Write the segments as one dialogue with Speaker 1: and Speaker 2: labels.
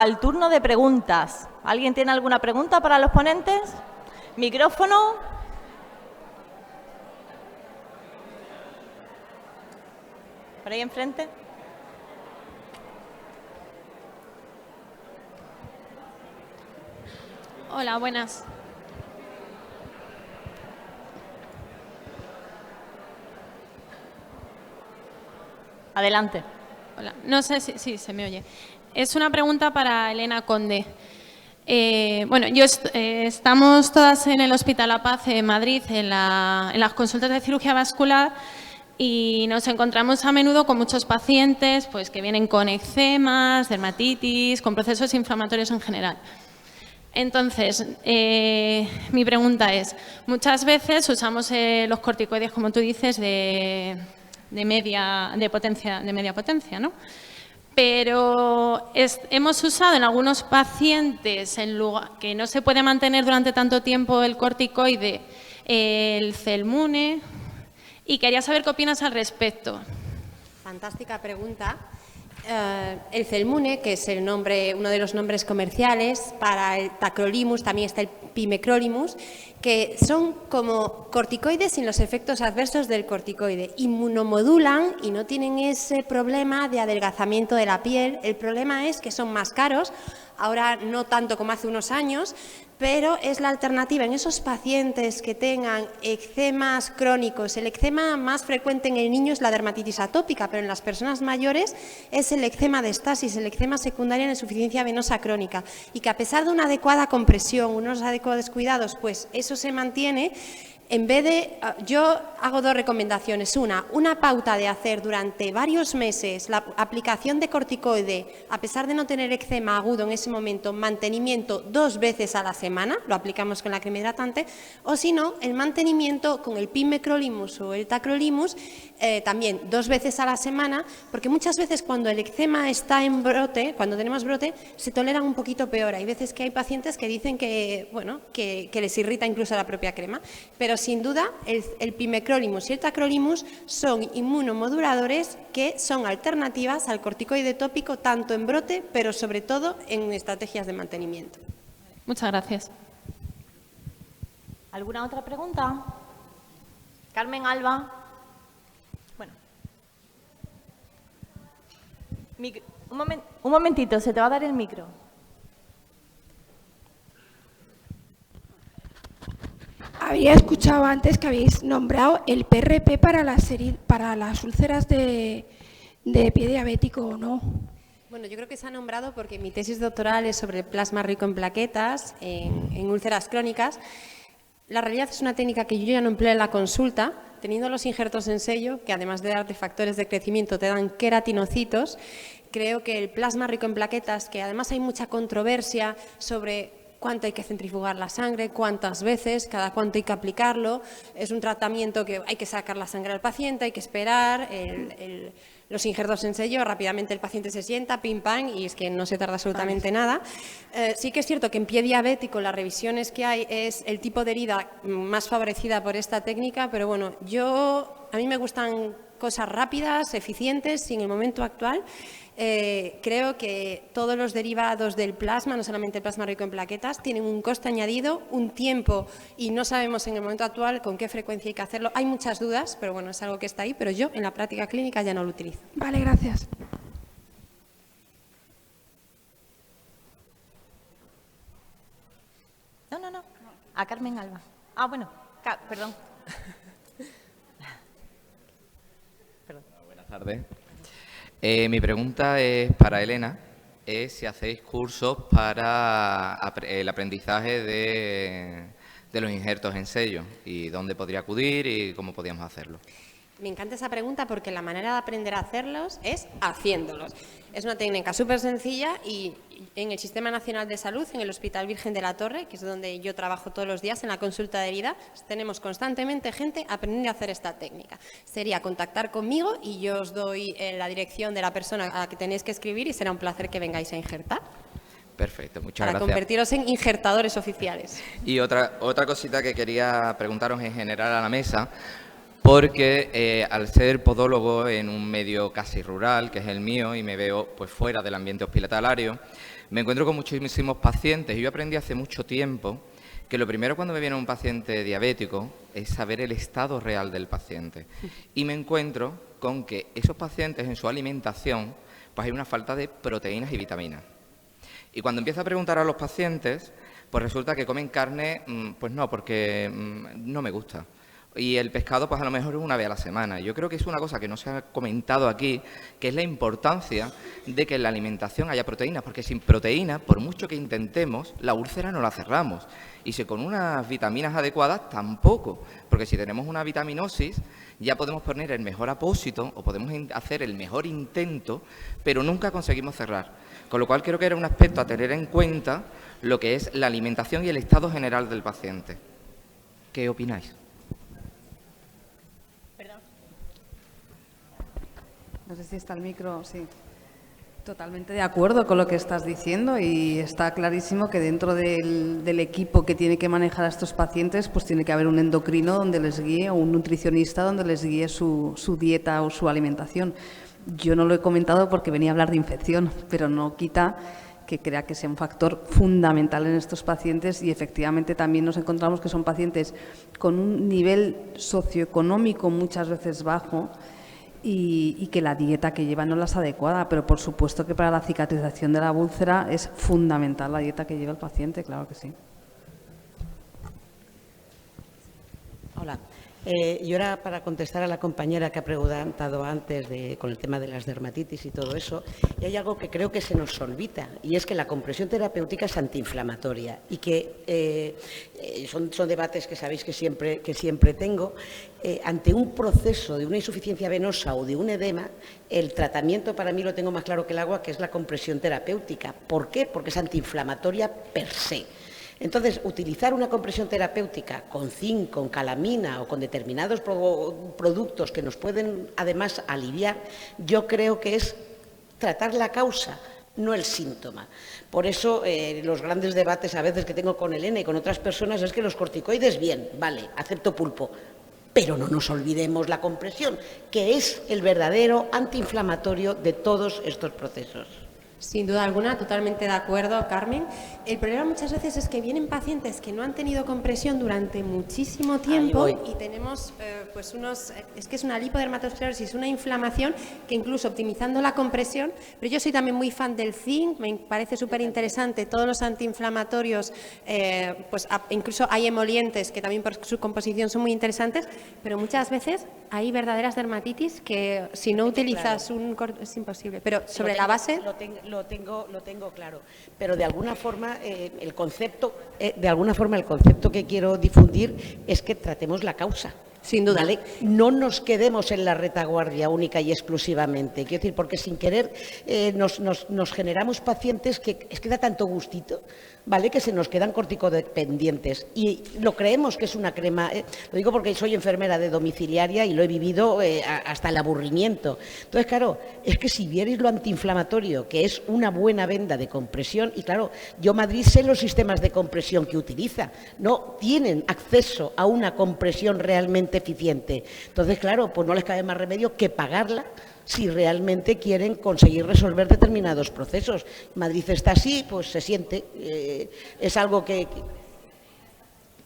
Speaker 1: Al turno de preguntas. ¿Alguien tiene alguna pregunta para los ponentes? Micrófono. Por ahí enfrente.
Speaker 2: Hola, buenas.
Speaker 1: Adelante.
Speaker 2: Hola. No sé si se me oye. Es una pregunta para Elena Conde. Estamos todas en el Hospital La Paz en Madrid, en las consultas de cirugía vascular, y nos encontramos a menudo con muchos pacientes pues, que vienen con eczemas, dermatitis, con procesos inflamatorios en general. Entonces, mi pregunta es, muchas veces usamos los corticoides, como tú dices, de media potencia, ¿no? Pero hemos usado en algunos pacientes, que no se puede mantener durante tanto tiempo el corticoide, el Celmune, y quería saber qué opinas al respecto.
Speaker 3: Fantástica pregunta. El Celmune, que es el nombre, uno de los nombres comerciales, para el tacrolimus también está el pimecrolimus, que son como corticoides sin los efectos adversos del corticoide. Inmunomodulan y no tienen ese problema de adelgazamiento de la piel. El problema es que son más caros, ahora no tanto como hace unos años, pero es la alternativa en esos pacientes que tengan eczemas crónicos. El eczema más frecuente en el niño es la dermatitis atópica, pero en las personas mayores es el eczema de estasis, el eczema secundario en insuficiencia venosa crónica, y que a pesar de una adecuada compresión, unos adecuados cuidados, pues eso se mantiene. En vez de, yo hago dos recomendaciones. Una pauta de hacer durante varios meses la aplicación de corticoide, a pesar de no tener eczema agudo en ese momento, mantenimiento 2 veces a la semana, lo aplicamos con la crema hidratante, o si no, el mantenimiento con el pimecrolimus o el tacrolimus, también 2 veces a la semana, porque muchas veces cuando el eczema está en brote, cuando tenemos brote, se toleran un poquito peor. Hay veces que hay pacientes que dicen que, bueno, que les irrita incluso la propia crema, pero sin duda el pimecrolimus y el tacrolimus son inmunomoduladores que son alternativas al corticoide tópico tanto en brote, pero sobre todo en estrategias de mantenimiento.
Speaker 2: Muchas gracias.
Speaker 1: ¿Alguna otra pregunta? Carmen Alba. Bueno. Un momentito, se te va a dar el micro.
Speaker 4: Había escuchado antes que habéis nombrado el PRP para las úlceras de pie diabético, ¿o no?
Speaker 3: Bueno, yo creo que se ha nombrado porque mi tesis doctoral es sobre plasma rico en plaquetas en úlceras crónicas. La realidad es una técnica que yo ya no empleo en la consulta, teniendo los injertos en sello, que además de darte factores de crecimiento te dan queratinocitos. Creo que el plasma rico en plaquetas, que además hay mucha controversia sobre cuánto hay que centrifugar la sangre, cuántas veces, cada cuánto hay que aplicarlo. Es un tratamiento que hay que sacar la sangre al paciente, hay que esperar los injertos en sello, rápidamente el paciente se sienta, pim, pam, y es que no se tarda absolutamente nada. Sí que es cierto que en pie diabético las revisiones que hay es el tipo de herida más favorecida por esta técnica, pero bueno, a mí me gustan cosas rápidas, eficientes, y en el momento actual creo que todos los derivados del plasma, no solamente el plasma rico en plaquetas, tienen un coste añadido, un tiempo, y no sabemos en el momento actual con qué frecuencia hay que hacerlo. Hay muchas dudas, pero bueno, es algo que está ahí, pero yo en la práctica clínica ya no lo utilizo.
Speaker 4: Vale, gracias.
Speaker 1: No. A Carmen Alba. Bueno, perdón.
Speaker 5: Buenas tardes. Mi pregunta es para Elena, es si hacéis cursos para el aprendizaje de los injertos en sello y dónde podría acudir y cómo podíamos hacerlo.
Speaker 3: Me encanta esa pregunta porque la manera de aprender a hacerlos es haciéndolos. Es una técnica súper sencilla y en el Sistema Nacional de Salud, en el Hospital Virgen de la Torre, que es donde yo trabajo todos los días en la consulta de herida, tenemos constantemente gente aprendiendo a hacer esta técnica. Sería contactar conmigo y yo os doy la dirección de la persona a la que tenéis que escribir y será un placer que vengáis a injertar.
Speaker 5: Perfecto, muchas
Speaker 3: gracias. Para convertiros en injertadores oficiales.
Speaker 5: Y otra cosita que quería preguntaros en general a la mesa. porque al ser podólogo en un medio casi rural, que es el mío, y me veo pues fuera del ambiente hospitalario, me encuentro con muchísimos pacientes y yo aprendí hace mucho tiempo que lo primero cuando me viene un paciente diabético es saber el estado real del paciente. Y me encuentro con que esos pacientes en su alimentación pues hay una falta de proteínas y vitaminas. Y cuando empiezo a preguntar a los pacientes, pues resulta que comen carne, pues no, porque no me gusta. Y el pescado, pues a lo mejor es una vez a la semana. Yo creo que es una cosa que no se ha comentado aquí, que es la importancia de que en la alimentación haya proteínas, porque sin proteínas, por mucho que intentemos, la úlcera no la cerramos. Y si con unas vitaminas adecuadas, tampoco. Porque si tenemos una vitaminosis, ya podemos poner el mejor apósito o podemos hacer el mejor intento, pero nunca conseguimos cerrar. Con lo cual creo que era un aspecto a tener en cuenta lo que es la alimentación y el estado general del paciente. ¿Qué opináis?
Speaker 6: No sé si está el micro, sí. Totalmente de acuerdo con lo que estás diciendo y está clarísimo que dentro del equipo que tiene que manejar a estos pacientes, pues tiene que haber un endocrino donde les guíe o un nutricionista donde les guíe su dieta o su alimentación. Yo no lo he comentado porque venía a hablar de infección, pero no quita que crea que sea un factor fundamental en estos pacientes y efectivamente también nos encontramos que son pacientes con un nivel socioeconómico muchas veces bajo y que la dieta que llevan no es adecuada, pero por supuesto que para la cicatrización de la úlcera es fundamental la dieta que lleva el paciente, claro que sí.
Speaker 7: Hola. Yo era para contestar a la compañera que ha preguntado antes con el tema de las dermatitis y todo eso, y hay algo que creo que se nos olvida, y es que la compresión terapéutica es antiinflamatoria y que son debates que sabéis que siempre tengo. Ante un proceso de una insuficiencia venosa o de un edema, el tratamiento para mí lo tengo más claro que el agua, que es la compresión terapéutica. ¿Por qué? Porque es antiinflamatoria per se. Entonces, utilizar una compresión terapéutica con zinc, con calamina o con determinados productos que nos pueden además aliviar, yo creo que es tratar la causa, no el síntoma. Por eso los grandes debates a veces que tengo con Elena y con otras personas es que los corticoides, bien, vale, acepto pulpo, pero no nos olvidemos la compresión, que es el verdadero antiinflamatorio de todos estos procesos.
Speaker 3: Sin duda alguna, totalmente de acuerdo, Carmen. El problema muchas veces es que vienen pacientes que no han tenido compresión durante muchísimo tiempo y tenemos pues es que es una lipodermatosclerosis, una inflamación que incluso optimizando la compresión, pero yo soy también muy fan del zinc, me parece súper interesante, todos los antiinflamatorios, pues incluso hay emolientes que también por su composición son muy interesantes, pero muchas veces hay verdaderas dermatitis que si no utilizas es imposible, pero sobre la base...
Speaker 7: Lo tengo claro, pero de alguna forma el concepto que quiero difundir es que tratemos la causa.
Speaker 3: Sin duda.
Speaker 7: ¿Vale? No nos quedemos en la retaguardia única y exclusivamente. Quiero decir, porque sin querer nos generamos pacientes que es que da tanto gustito, ¿vale?, que se nos quedan corticodependientes. Y lo creemos que es una crema, lo digo porque soy enfermera de domiciliaria y lo he vivido hasta el aburrimiento. Entonces, claro, es que si vierais lo antiinflamatorio, que es una buena venda de compresión, y claro, yo Madrid sé los sistemas de compresión que utiliza, no tienen acceso a una compresión realmente eficiente. Entonces, claro, pues no les cabe más remedio que pagarla si realmente quieren conseguir resolver determinados procesos. Madrid está así, pues se siente, es algo que...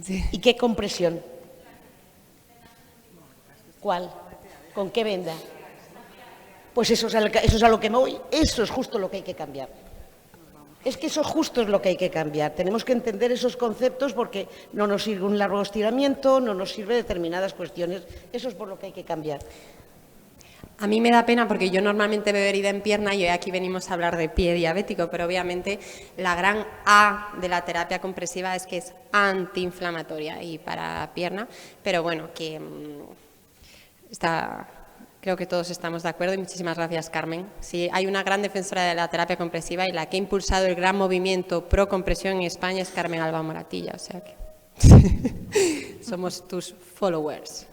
Speaker 6: Sí.
Speaker 7: ¿Y qué compresión? ¿Cuál? ¿Con qué venda? Pues eso es a lo que me voy, eso es justo lo que hay que cambiar. Es que eso justo es lo que hay que cambiar. Tenemos que entender esos conceptos porque no nos sirve un largo estiramiento, no nos sirve determinadas cuestiones. Eso es por lo que hay que cambiar.
Speaker 3: A mí me da pena porque yo normalmente veo herida en pierna y hoy aquí venimos a hablar de pie diabético, pero obviamente la gran A de la terapia compresiva es que es antiinflamatoria y para pierna, pero bueno, que creo que todos estamos de acuerdo y muchísimas gracias, Carmen. Sí, hay una gran defensora de la terapia compresiva y la que ha impulsado el gran movimiento pro compresión en España es Carmen Alba Moratilla, o sea que somos tus followers.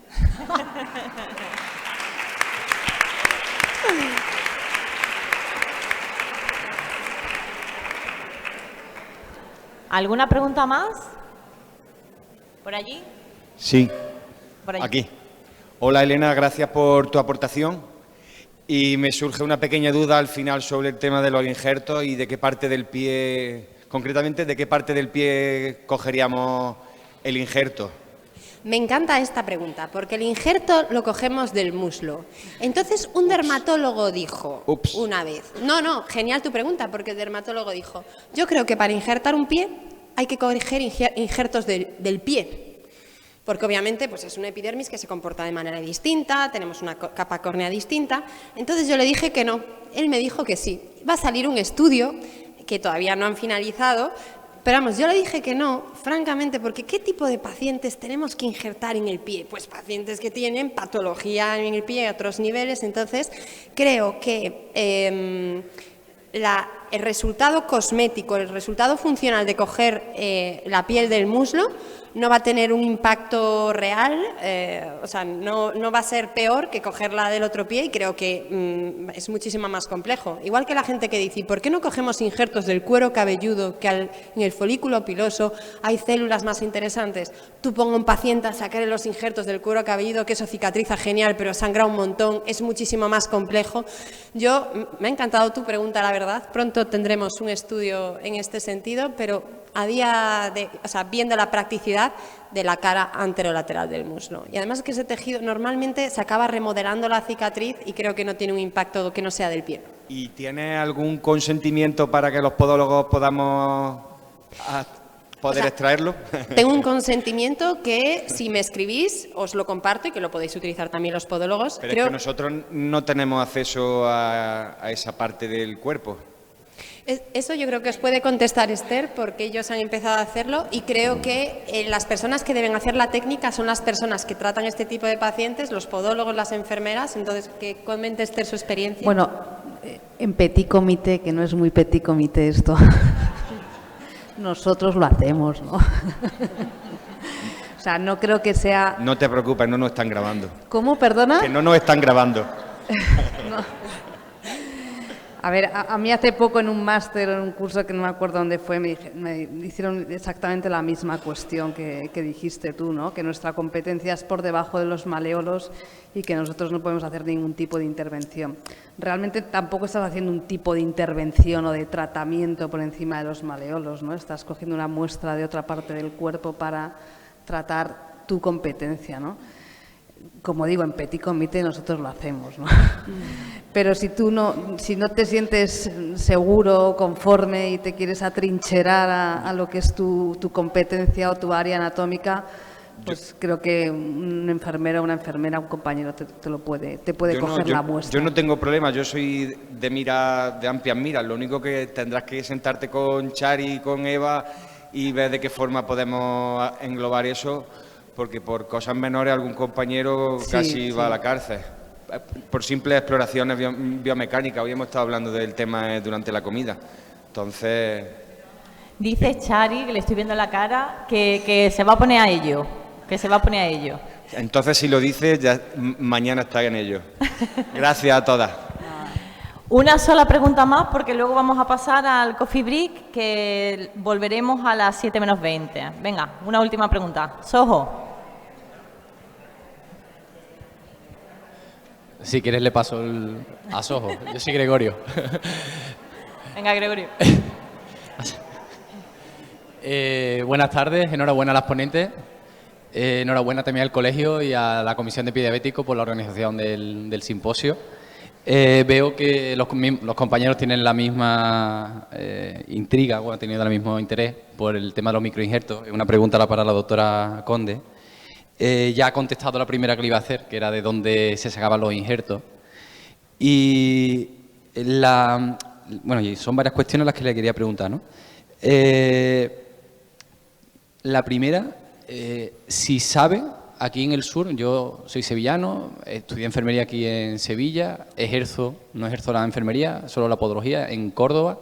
Speaker 1: ¿Alguna pregunta más? ¿Por allí?
Speaker 8: Sí,
Speaker 1: Por allí.
Speaker 8: aquí. Hola Elena, gracias por tu aportación. Y me surge una pequeña duda al final sobre el tema de los injertos y de qué parte del pie, concretamente, de qué parte del pie cogeríamos el injerto.
Speaker 3: Me encanta esta pregunta, porque el injerto lo cogemos del muslo. Entonces, un dermatólogo dijo una vez... No, genial tu pregunta, porque el dermatólogo dijo, yo creo que para injertar un pie hay que coger injertos del pie. Porque obviamente pues es una epidermis que se comporta de manera distinta, tenemos una capa córnea distinta. Entonces yo le dije que no, él me dijo que sí. Va a salir un estudio que todavía no han finalizado, pero vamos, yo le dije que no, francamente, porque ¿qué tipo de pacientes tenemos que injertar en el pie? Pues pacientes que tienen patología en el pie a otros niveles. Entonces creo que el resultado cosmético, el resultado funcional de coger la piel del muslo no va a tener un impacto real, o sea, no va a ser peor que cogerla del otro pie, y creo que es muchísimo más complejo. Igual que la gente que dice, ¿por qué no cogemos injertos del cuero cabelludo, que en el folículo piloso hay células más interesantes? Tú pongo a un paciente a sacarle los injertos del cuero cabelludo, que eso cicatriza genial, pero sangra un montón, es muchísimo más complejo. Me ha encantado tu pregunta, la verdad. Pronto tendremos un estudio en este sentido, pero viendo la practicidad de la cara anterolateral del muslo. Y además que ese tejido normalmente se acaba remodelando la cicatriz y creo que no tiene un impacto que no sea del pie.
Speaker 8: ¿Y tiene algún consentimiento para que los podólogos podamos extraerlo?
Speaker 3: Tengo un consentimiento que, si me escribís, os lo comparto y que lo podéis utilizar también los podólogos.
Speaker 8: Pero es que nosotros no tenemos acceso a esa parte del cuerpo.
Speaker 3: Eso yo creo que os puede contestar Esther, porque ellos han empezado a hacerlo, y creo que las personas que deben hacer la técnica son las personas que tratan este tipo de pacientes, los podólogos, las enfermeras. Entonces, que comente Esther su experiencia.
Speaker 6: Bueno, en petit comité, que no es muy petit comité esto, nosotros lo hacemos, ¿no? O sea, no creo que sea...
Speaker 8: No te preocupes, no nos están grabando.
Speaker 6: ¿Cómo, perdona?
Speaker 8: Que no nos están grabando.
Speaker 6: No. A ver, a mí hace poco en un máster, en un curso que no me acuerdo dónde fue, me hicieron exactamente la misma cuestión que dijiste tú, ¿no? Que nuestra competencia es por debajo de los maleolos y que nosotros no podemos hacer ningún tipo de intervención. Realmente tampoco estás haciendo un tipo de intervención o de tratamiento por encima de los maleolos, ¿no? Estás cogiendo una muestra de otra parte del cuerpo para tratar tu competencia, ¿no? Como digo, en petit comité nosotros lo hacemos, ¿no? Pero si no te sientes seguro, conforme y te quieres atrincherar a lo que es tu competencia o tu área anatómica, pues creo que un enfermero o una enfermera, un compañero te puede coger la muestra.
Speaker 8: Yo no tengo problema, yo soy de amplias miras. Lo único que tendrás que sentarte con Chari y con Eva y ver de qué forma podemos englobar eso, porque por cosas menores algún compañero casi va a la cárcel. Por simples exploraciones biomecánicas. Hoy hemos estado hablando del tema durante la comida. Entonces...
Speaker 1: Dice Chari, que le estoy viendo la cara, que se va a poner a ello.
Speaker 8: Entonces, si lo dice, ya mañana está en ello. Gracias a todas.
Speaker 1: Una sola pregunta más, porque luego vamos a pasar al coffee break, que volveremos a las 7 menos 20. Venga, una última pregunta. Soho.
Speaker 9: Si quieres le paso a Soho. Yo soy Gregorio.
Speaker 1: Venga, Gregorio.
Speaker 9: Buenas tardes, enhorabuena a las ponentes. Enhorabuena también al colegio y a la Comisión de Pie Diabético por la organización del simposio. Veo que los compañeros tienen la misma intriga, han tenido el mismo interés por el tema de los microinjertos. Es una pregunta para la doctora Conde. Ya ha contestado la primera que le iba a hacer, que era de dónde se sacaban los injertos. Y son varias cuestiones las que le quería preguntar, ¿no? La primera, si sabe, aquí en el sur, yo soy sevillano, estudié enfermería aquí en Sevilla, no ejerzo la enfermería, solo la podología en Córdoba.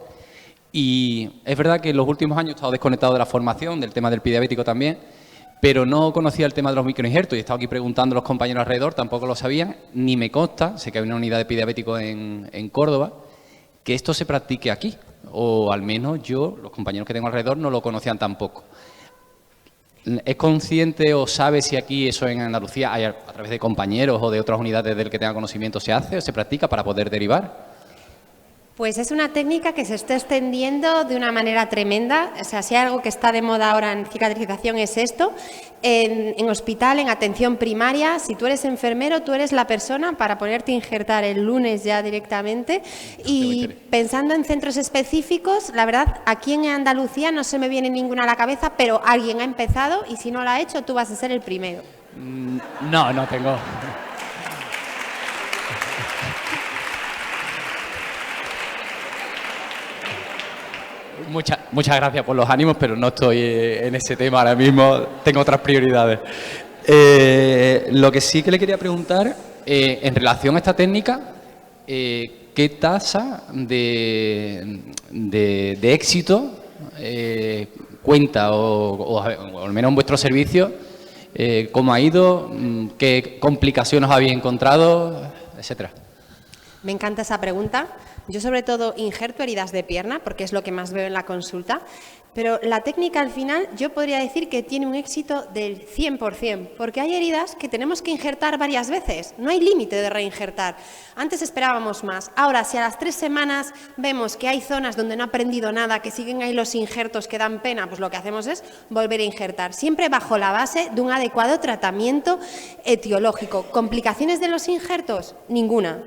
Speaker 9: Y es verdad que en los últimos años he estado desconectado de la formación, del tema del pie diabético también, pero no conocía el tema de los microinjertos y he estado aquí preguntando a los compañeros alrededor, tampoco lo sabían, ni me consta, sé que hay una unidad de pie diabético en Córdoba, que esto se practique aquí, o al menos yo, los compañeros que tengo alrededor, no lo conocían tampoco. ¿Es consciente o sabe si aquí eso en Andalucía, a través de compañeros o de otras unidades del que tenga conocimiento, se hace o se practica para poder derivar?
Speaker 3: Pues es una técnica que se está extendiendo de una manera tremenda. O sea, si hay algo que está de moda ahora en cicatrización es esto. En hospital, en atención primaria, si tú eres enfermero, tú eres la persona para ponerte a injertar el lunes ya directamente. Y pensando en centros específicos, la verdad, aquí en Andalucía no se me viene ninguna a la cabeza, pero alguien ha empezado y si no lo ha hecho, tú vas a ser el primero.
Speaker 9: No tengo. Muchas gracias por los ánimos, pero no estoy en ese tema ahora mismo, tengo otras prioridades. Lo que sí que le quería preguntar, en relación a esta técnica, ¿qué tasa de éxito cuenta, o al menos en vuestro servicio, cómo ha ido, qué complicaciones habéis encontrado, etcétera?
Speaker 3: Me encanta esa pregunta. Yo sobre todo injerto heridas de pierna porque es lo que más veo en la consulta, pero la técnica al final yo podría decir que tiene un éxito del 100%, porque hay heridas que tenemos que injertar varias veces, no hay límite de reinjertar. Antes esperábamos más, ahora si a las 3 semanas vemos que hay zonas donde no ha aprendido nada, que siguen ahí los injertos que dan pena, pues lo que hacemos es volver a injertar, siempre bajo la base de un adecuado tratamiento etiológico. ¿Complicaciones de los injertos? Ninguna.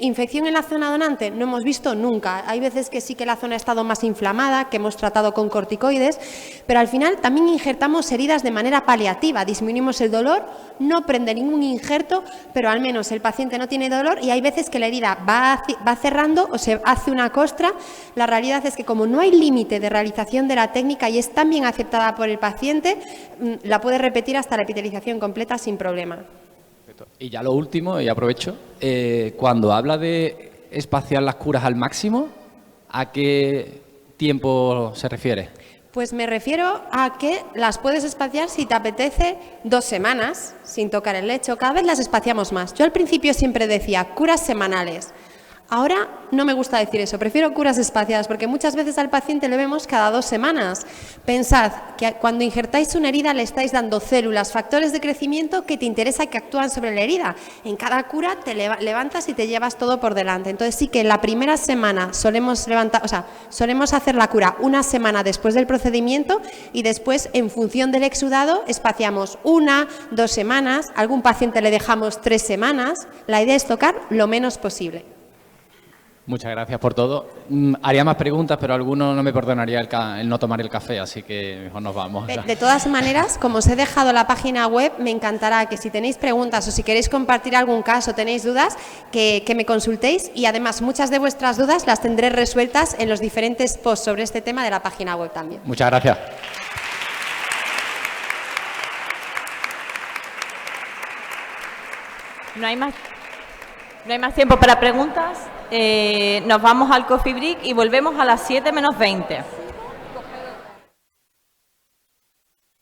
Speaker 3: Infección en la zona donante no hemos visto nunca. Hay veces que sí que la zona ha estado más inflamada, que hemos tratado con corticoides, pero al final también injertamos heridas de manera paliativa, disminuimos el dolor, no prende ningún injerto, pero al menos el paciente no tiene dolor y hay veces que la herida va cerrando o se hace una costra. La realidad es que como no hay límite de realización de la técnica y es tan bien aceptada por el paciente, la puede repetir hasta la epitelización completa sin problema.
Speaker 9: Y ya lo último, y aprovecho, cuando habla de espaciar las curas al máximo, ¿a qué tiempo se refiere?
Speaker 3: Pues me refiero a que las puedes espaciar si te apetece 2 semanas sin tocar el lecho. Cada vez las espaciamos más. Yo al principio siempre decía curas semanales. Ahora no me gusta decir eso, prefiero curas espaciadas porque muchas veces al paciente le vemos cada 2 semanas. Pensad que cuando injertáis una herida le estáis dando células, factores de crecimiento que te interesa que actúan sobre la herida. En cada cura te levantas y te llevas todo por delante. Entonces sí que en la primera semana solemos hacer la cura 1 semana después del procedimiento y después en función del exudado espaciamos 1, 2 semanas, a algún paciente le dejamos 3 semanas. La idea es tocar lo menos posible.
Speaker 9: Muchas gracias por todo. Haría más preguntas, pero alguno no me perdonaría el no tomar el café, así que mejor nos vamos.
Speaker 3: De todas maneras, como os he dejado la página web, me encantará que si tenéis preguntas o si queréis compartir algún caso, tenéis dudas, que me consultéis y además muchas de vuestras dudas las tendré resueltas en los diferentes posts sobre este tema de la página web también.
Speaker 9: Muchas gracias.
Speaker 1: No hay más tiempo para preguntas. Nos vamos al coffee break y volvemos a las 7 menos 20.